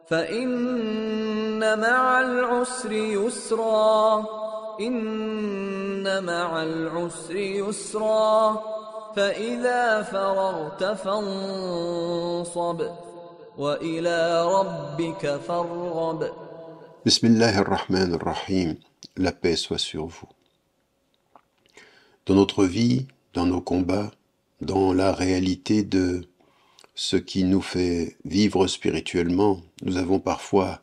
فإن مع العسر يسرا إن مع العسر يسرا فإذا فرغت فانصب وإلى ربك فارغب. Bismillah ar-Rahman ar-Rahim, la paix soit sur vous. Dans notre vie, dans nos combats, dans la réalité de ce qui nous fait vivre spirituellement, nous avons parfois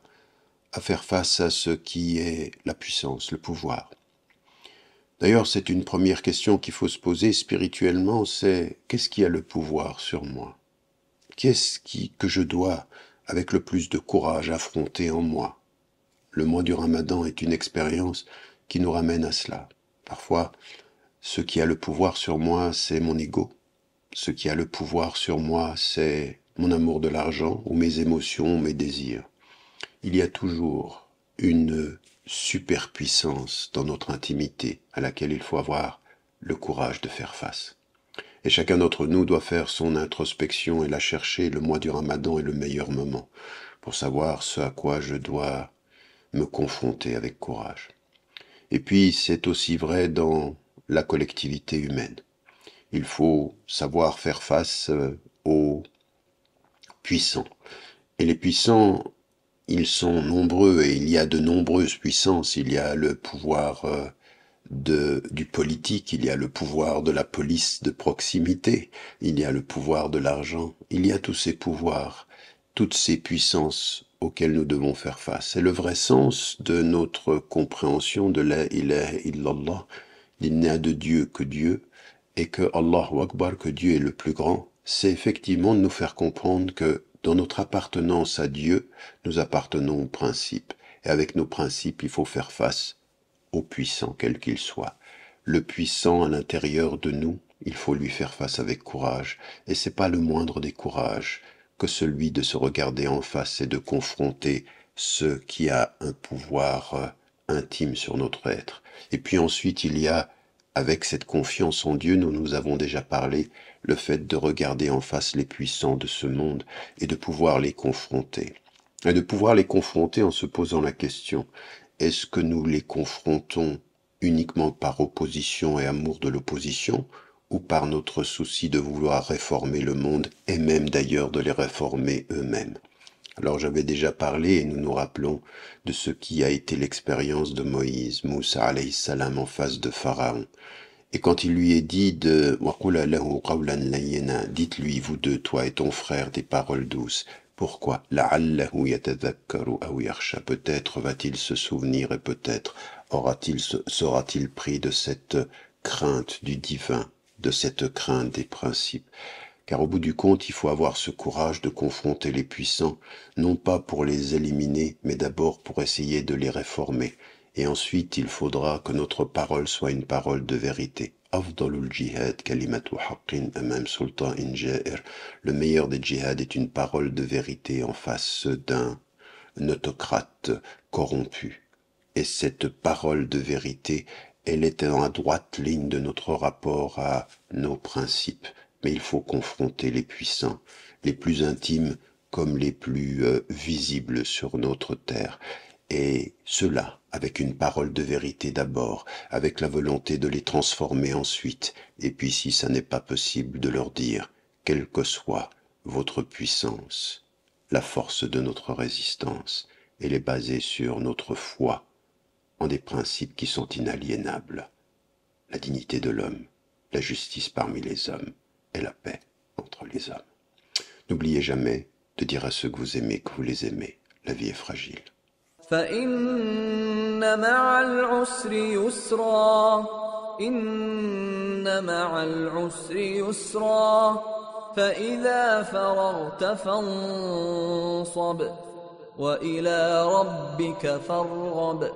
à faire face à ce qui est la puissance, le pouvoir. D'ailleurs, c'est une première question qu'il faut se poser spirituellement, c'est qu'est-ce qui a le pouvoir sur moi? Qu'est-ce que je dois, avec le plus de courage, affronter en moi? Le mois du Ramadan est une expérience qui nous ramène à cela. Parfois, ce qui a le pouvoir sur moi, c'est mon ego. Ce qui a le pouvoir sur moi, c'est mon amour de l'argent ou mes émotions, mes désirs. Il y a toujours une superpuissance dans notre intimité à laquelle il faut avoir le courage de faire face. Et chacun d'entre nous doit faire son introspection et la chercher. Le mois du Ramadan est le meilleur moment pour savoir ce à quoi je dois me confronter avec courage. Et puis, c'est aussi vrai dans la collectivité humaine. Il faut savoir faire face aux puissants. Et les puissants, ils sont nombreux et il y a de nombreuses puissances. Il y a le pouvoir du politique, il y a le pouvoir de la police de proximité, il y a le pouvoir de l'argent, il y a tous ces pouvoirs, toutes ces puissances auxquelles nous devons faire face. Et le vrai sens de notre compréhension de la ilaha illallah, il n'y a de Dieu que Dieu, et que Allahu Akbar, que Dieu est le plus grand, c'est effectivement de nous faire comprendre que dans notre appartenance à Dieu, nous appartenons aux principes. Et avec nos principes, il faut faire face au puissant, quel qu'il soit. Le puissant à l'intérieur de nous, il faut lui faire face avec courage. Et c'est pas le moindre des courages que celui de se regarder en face et de confronter ce qui a un pouvoir intime sur notre être. Et puis ensuite, il y a, avec cette confiance en Dieu dont nous avons déjà parlé, le fait de regarder en face les puissants de ce monde et de pouvoir les confronter. Et de pouvoir les confronter en se posant la question, est-ce que nous les confrontons uniquement par opposition et amour de l'opposition, ou par notre souci de vouloir réformer le monde, et même d'ailleurs de les réformer eux-mêmes? Alors j'avais déjà parlé, et nous nous rappelons de ce qui a été l'expérience de Moïse, Moussa alayhi salam, en face de Pharaon. Et quand il lui est dit de وَقُلَ لَهُ قَوْلًا لَيِّنًا, dites-lui, vous deux, toi et ton frère, des paroles douces. Pourquoi? لَعَلَّهُ يَتَذَكَّرُ أَوْ يَخْشَى, peut-être va-t-il se souvenir et peut-être sera-t-il pris de cette crainte du divin, de cette crainte des principes. Car au bout du compte, il faut avoir ce courage de confronter les puissants, non pas pour les éliminer, mais d'abord pour essayer de les réformer. Et ensuite, il faudra que notre parole soit une parole de vérité. Afdalul jihad kalimatu haqqin amam sultanin ja'ir. Le meilleur des djihad est une parole de vérité en face d'un autocrate corrompu. Et cette parole de vérité, elle est en droite ligne de notre rapport à nos principes. Mais il faut confronter les puissants, les plus intimes comme les plus visibles sur notre terre. Et cela, avec une parole de vérité d'abord, avec la volonté de les transformer ensuite, et puis si ça n'est pas possible, de leur dire, quelle que soit votre puissance, la force de notre résistance, elle est basée sur notre foi en des principes qui sont inaliénables, la dignité de l'homme, la justice parmi les hommes et la paix entre les hommes. N'oubliez jamais de dire à ceux que vous aimez que vous les aimez. La vie est fragile. فإن مع العسر يسرا إن مع العسر يسرا فإذا فرغت فانصب وإلى ربك فارغب.